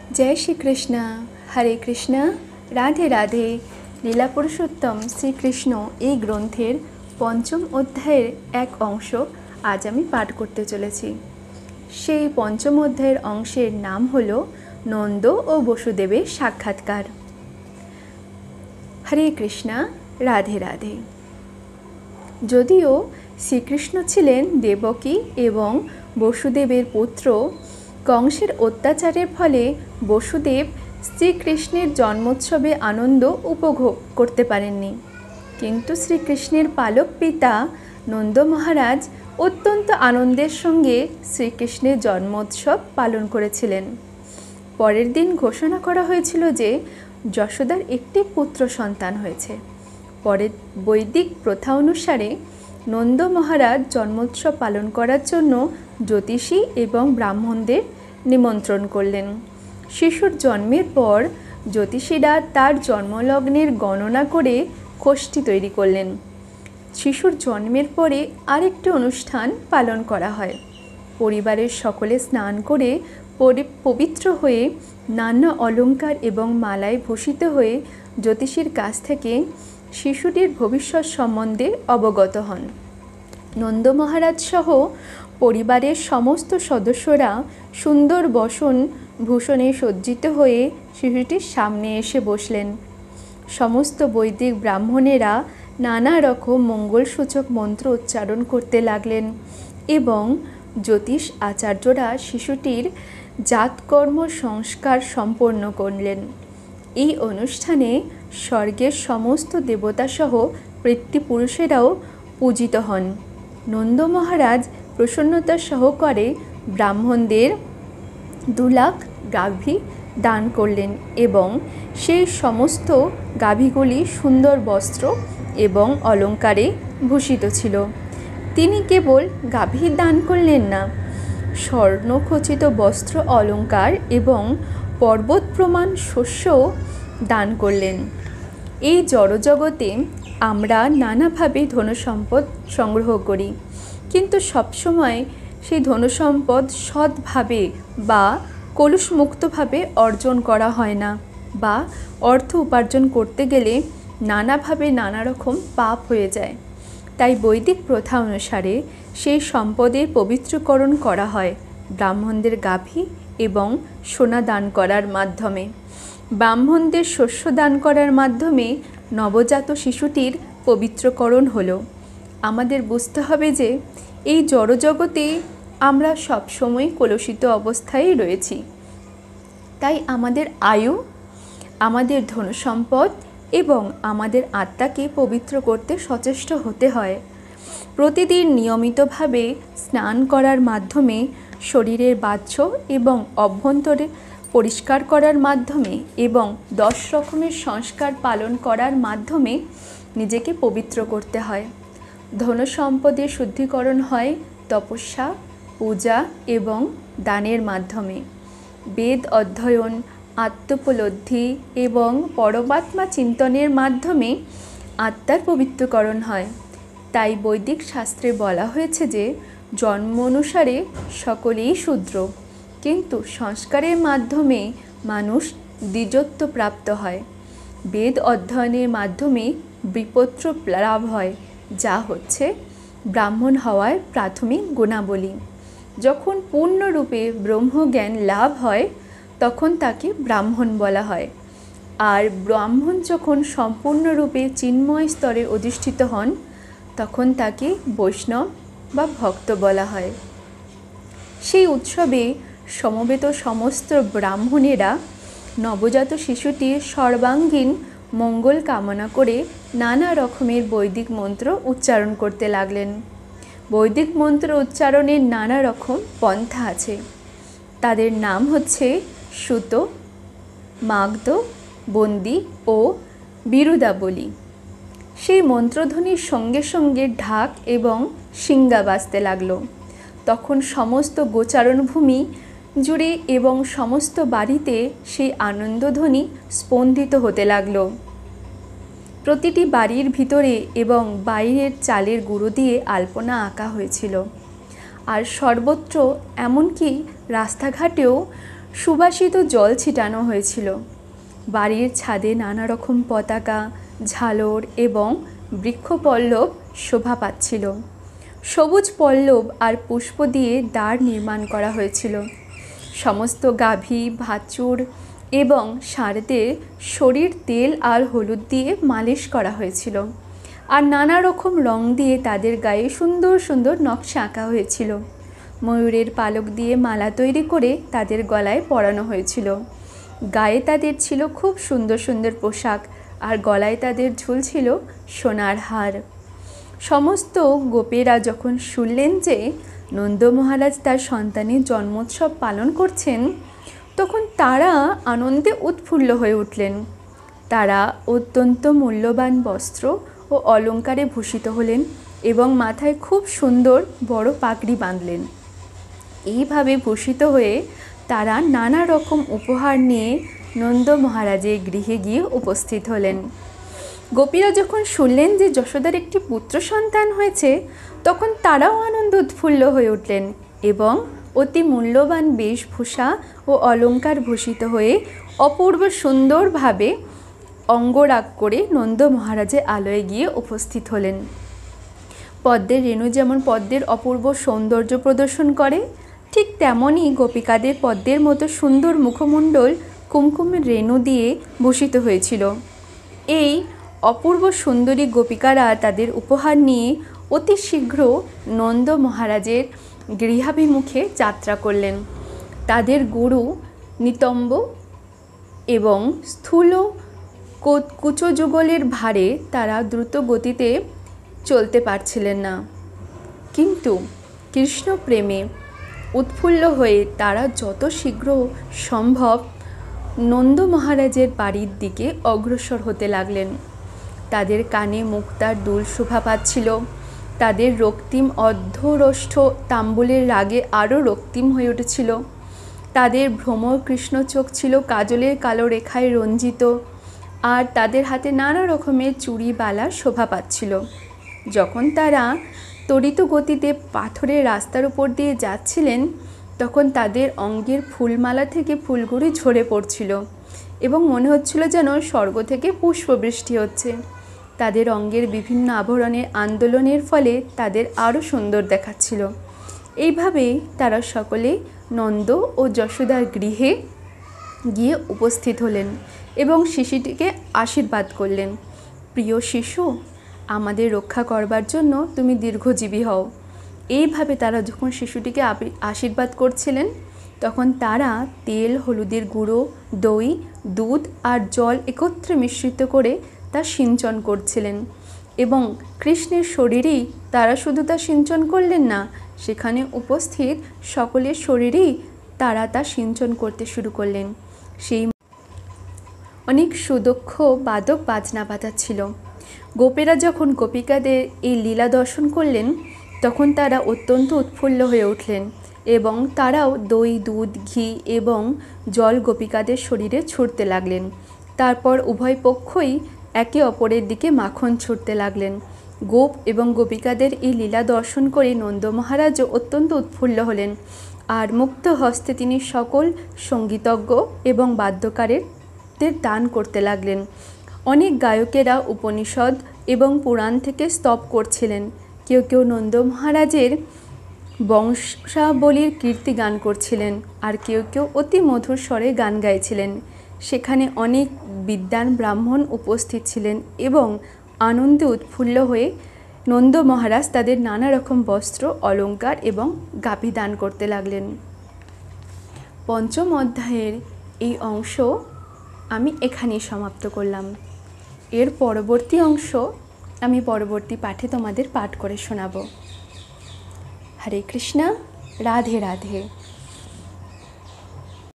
जय श्री कृष्ण। हरे कृष्ण। राधे राधे। লীলা পুরুষোত্তম শ্রীকৃষ্ণ এই গ্রন্থের পঞ্চম অধ্যায়ের এক অংশ আজ আমি পাঠ করতে চলেছি। সেই পঞ্চম অধ্যায়ের অংশের নাম হল নন্দ ও বসুদেবের সাক্ষাৎকার। হরে কৃষ্ণ। রাধে রাধে। যদিও শ্রীকৃষ্ণ ছিলেন দেবকী এবং বসুদেবের পুত্র, কংসের অত্যাচারের ফলে বসুদেব শ্রীকৃষ্ণের জন্মোৎসবে আনন্দ উপভোগ করতে পারেননি, কিন্তু শ্রীকৃষ্ণের পালক পিতা নন্দ মহারাজ অত্যন্ত আনন্দের সঙ্গে শ্রীকৃষ্ণের জন্মোৎসব পালন করেছিলেন। পরের দিন ঘোষণা করা হয়েছিল যে যশোদার একটি পুত্র সন্তান হয়েছে। পরের বৈদিক প্রথা অনুসারে নন্দ মহারাজ জন্মোৎসব পালন করার জন্য জ্যোতিষী এবং ব্রাহ্মণদের নিমন্ত্রণ করলেন। শিশুর জন্মের পর জ্যোতিষীরা তার জন্মলগ্নের গণনা করে কোষ্ঠী তৈরি করলেন। শিশুর জন্মের পরে আরেকটি অনুষ্ঠান পালন করা হয়। পরিবারের সকলে স্নান করে পবিত্র হয়ে নানা অলঙ্কার এবং মালায় ভূষিত হয়ে জ্যোতিষীর কাছ থেকে শিশুটির ভবিষ্যৎ সম্বন্ধে অবগত হন। নন্দ মহারাজ সহ পরিবারের সমস্ত সদস্যরা সুন্দর ভূষণে সজ্জিত হয়ে শিশুটির সামনে এসে বসলেন। সমস্ত বৈদিক ব্রাহ্মণেরা নানা রকম মঙ্গলসূচক মন্ত্র উচ্চারণ করতে লাগলেন এবং জ্যোতিষ আচার্যরা শিশুটির জাতকর্ম সংস্কার সম্পন্ন করলেন। এই অনুষ্ঠানে স্বর্গের সমস্ত দেবতাসহ পিতৃপুরুষেরাও পূজিত হন। নন্দ মহারাজ প্রসন্নতা সহকারে ব্রাহ্মণদের 2 লাখ গাভী দান করলেন এবং সেই সমস্ত গাভীগুলি সুন্দর বস্ত্র এবং অলঙ্কারে ভূষিত ছিল। তিনি কেবল গাভী দান করলেন না, স্বর্ণখচিত বস্ত্র অলঙ্কার এবং পর্বত প্রমাণ শস্যও দান করলেন। এই জড়জগতে আমরা নানাভাবে ধনসম্পদ সংগ্রহ করি, কিন্তু সবসময় সেই ধনসম্পদ সৎভাবে বা কলুষমুক্তভাবে অর্জন করা হয় না, বা অর্থ উপার্জন করতে গেলে নানাভাবে নানা রকম পাপ হয়ে যায়। তাই বৈদিক প্রথা অনুসারে সেই সম্পদের পবিত্রকরণ করা হয় ব্রাহ্মণদের গাভী এবং সোনা দান করার মাধ্যমে। ব্রাহ্মণদের শস্য দান করার মাধ্যমে নবজাত শিশুটির পবিত্রকরণ হলো। আমাদের বুঝতে হবে যে এই জড়জগতে আমরা সবসময় কলুষিত অবস্থায় রয়েছি। তাই আমাদের আয়ু, আমাদের ধনসম্পদ এবং আমাদের আত্মাকে পবিত্র করতে সচেষ্ট হতে হয়। প্রতিদিন নিয়মিতভাবে স্নান করার মাধ্যমে শরীরের বাহ্য এবং অভ্যন্তরে পরিষ্কার করার মাধ্যমে এবং 10 রকমের সংস্কার পালন করার মাধ্যমে নিজেকে পবিত্র করতে হয়। ধনসম্পদের শুদ্ধিকরণ হয় তপস্যা, পূজা এবং দানের মাধ্যমে। বেদ অধ্যয়ন, আত্মোপলব্ধি এবং পরমাত্মা চিন্তনের মাধ্যমে আত্মার পবিত্রকরণ হয়। তাই বৈদিক শাস্ত্রে বলা হয়েছে যে জন্ম অনুসারে সকলেই শূদ্র, কিন্তু সংস্কারের মাধ্যমে মানুষ দ্বিজত্ব প্রাপ্ত হয়। বেদ অধ্যয়নের মাধ্যমে বিপত্র লাভ হয়, যা হচ্ছে ব্রাহ্মণ হওয়ার প্রাথমিক গুণাবলী। যখন পূর্ণরূপে ব্রহ্মজ্ঞান লাভ হয় তখন তাকে ব্রাহ্মণ বলা হয়, আর ব্রাহ্মণ যখন সম্পূর্ণরূপে চিন্ময় স্তরে অধিষ্ঠিত হন তখন তাকে বৈষ্ণব বা ভক্ত বলা হয়। সেই উৎসবে সমবেত সমস্ত ব্রাহ্মণেরা নবজাত শিশুটির সর্বাঙ্গীন মঙ্গল কামনা করে নানা রকমের বৈদিক মন্ত্র উচ্চারণ করতে লাগলেন। বৈদিক মন্ত্র উচ্চারণের নানা রকম পন্থা আছে। তাদের নাম হচ্ছে সুত, মাগধ, বন্দি ও বিরুদাবলী। সেই মন্ত্রধ্বনির সঙ্গে সঙ্গে ঢাক এবং শিঙ্গা বাজতে লাগলো। তখন সমস্ত গোচারণভূমি জুড়ে এবং সমস্ত বাড়িতে সেই আনন্দধ্বনি স্পন্দিত হতে লাগলো। প্রতিটি বাড়ির ভিতরে এবং বাইরের চালের গুঁড়ো দিয়ে আলপনা আঁকা হয়েছিল। আর সর্বত্র, এমনকি রাস্তাঘাটেও সুবাসিত জল ছিটানো হয়েছিল। বাড়ির ছাদে নানা রকম পতাকা, ঝালর এবং বৃক্ষপল্লব শোভা পাচ্ছিল। সবুজ পল্লব আর পুষ্প দিয়ে দ্বার নির্মাণ করা হয়েছিল। সমস্ত গাভী, বাছুর এবং ষাঁড়দের শরীর তেল আর হলুদ দিয়ে মালিশ করা হয়েছিল, আর নানা রকম রং দিয়ে তাদের গায়ে সুন্দর সুন্দর নকশা আঁকা হয়েছিল। ময়ূরের পালক দিয়ে মালা তৈরি করে তাদের গলায় পরানো হয়েছিল। গায়ে তাদের ছিল খুব সুন্দর সুন্দর পোশাক, আর গলায় তাদের ঝুলছিল সোনার হার। সমস্ত গোপেরা যখন শুনলেন যে নন্দ মহারাজ তার সন্তানের জন্মোৎসব পালন করছেন, তখন তারা আনন্দে উৎফুল্ল হয়ে উঠলেন। তারা অত্যন্ত মূল্যবান বস্ত্র ও অলঙ্কারে ভূষিত হলেন এবং মাথায় খুব সুন্দর বড় পাগড়ি বাঁধলেন। এইভাবে ভূষিত হয়ে তারা নানা রকম উপহার নিয়ে নন্দ মহারাজের গৃহে গিয়ে উপস্থিত হলেন। গোপীরা যখন শুনলেন যে যশোদার একটি পুত্র সন্তান হয়েছে, তখন তারাও আনন্দ উৎফুল্ল হয়ে উঠলেন এবং অতি মূল্যবান বেশভূষা ও অলঙ্কার ভূষিত হয়ে অপূর্ব সুন্দরভাবে অঙ্গরাগ করে নন্দ মহারাজের আলয়ে গিয়ে উপস্থিত হলেন। পদ্মের রেণু যেমন পদ্মের অপূর্ব সৌন্দর্য প্রদর্শন করে, ঠিক তেমনই গোপিকাদের পদ্মের মতো সুন্দর মুখমণ্ডল কুমকুমের রেণু দিয়ে ভূষিত হয়েছিল। এই অপূর্ব সুন্দরী গোপিকারা তাদের উপহার নিয়ে অতি শীঘ্র নন্দ মহারাজের গৃহাভিমুখে যাত্রা করলেন। তাদের গুরু নিতম্ব এবং স্থূল কুচযুগলের ভারে তারা দ্রুত গতিতে চলতে পারছিলেন না, কিন্তু কৃষ্ণ প্রেমে উৎফুল্ল হয়ে তারা যত শীঘ্র সম্ভব নন্দ মহারাজের বাড়ির দিকে অগ্রসর হতে লাগলেন। তাদের কানে মুক্তার দুল শোভা পাচ্ছিল। তাদের রক্তিম অর্ধরষ্ঠ তাম্বুলের রাগে আরও রক্তিম হয়ে উঠেছিল। তাদের ভ্রমর কৃষ্ণ চোখ ছিল কাজলের কালো রেখায় রঞ্জিত, আর তাদের হাতে নানা রকমের চুড়ি বালা শোভা পাচ্ছিল। যখন তারা তড়িৎ গতিতে পাথরের রাস্তার উপর দিয়ে যাচ্ছিলেন, তখন তাদের অঙ্গের ফুলমালা থেকে ফুলগুলি ঝরে পড়ছিল এবং মনে হচ্ছিল যেন স্বর্গ থেকে পুষ্পবৃষ্টি হচ্ছে। তাদের অঙ্গের বিভিন্ন আভরণের আন্দোলনের ফলে তাদের আরও সুন্দর দেখাচ্ছিল। এইভাবেই তারা সকলে নন্দ ও যশোদার গৃহে গিয়ে উপস্থিত হলেন এবং শিশুটিকে আশীর্বাদ করলেন। প্রিয় শিশু, আমাদের রক্ষা করবার জন্য তুমি দীর্ঘজীবী হও। এইভাবে তারা যখন শিশুটিকে আশীর্বাদ করছিলেন, তখন তারা তেল, হলুদের গুঁড়ো, দই, দুধ আর জল একত্রে মিশ্রিত করে তা সিঞ্চন করছিলেন এবং কৃষ্ণের শরীরেই তারা শুধু তা সিঞ্চন করলেন না, সেখানে উপস্থিত সকলের শরীরেই তারা তা সিঞ্চন করতে শুরু করলেন। সেই অনেক সুদক্ষ বাদক বাজনা বাজাচ্ছিল। গোপেরা যখন গোপিকাদের এই লীলা দর্শন করলেন, তখন তারা অত্যন্ত উৎফুল্ল হয়ে উঠলেন এবং তারাও দই, দুধ, ঘি এবং জল গোপিকাদের শরীরে ছুঁড়তে লাগলেন। তারপর উভয় পক্ষই একে অপরের দিকে মাখন ছুঁড়তে লাগলেন। গোপ এবং গোপিকাদের এই লীলা দর্শন করে নন্দ মহারাজও অত্যন্ত উৎফুল্ল হলেন, আর মুক্ত হস্তে তিনি সকল সঙ্গীতজ্ঞ এবং বাদ্যকারদের দান করতে লাগলেন। অনেক গায়কেরা উপনিষদ এবং পুরাণ থেকে স্তব করছিলেন। কেউ কেউ নন্দ মহারাজের বংশাবলীর কীর্তি গান করছিলেন, আর কেউ কেউ অতি মধুর স্বরে গান গাইছিলেন। সেখানে অনেক বিদ্বান ব্রাহ্মণ উপস্থিত ছিলেন এবং আনন্দে উৎফুল্ল হয়ে নন্দ মহারাজ তাদের নানা রকম বস্ত্র, অলঙ্কার এবং গাভী দান করতে লাগলেন। পঞ্চম অধ্যায়ের এই অংশ আমি এখানেই সমাপ্ত করলাম। এর পরবর্তী অংশ আমি পরবর্তী পাঠে তোমাদের পাঠ করে শোনাব। হরে কৃষ্ণ, রাধে রাধে।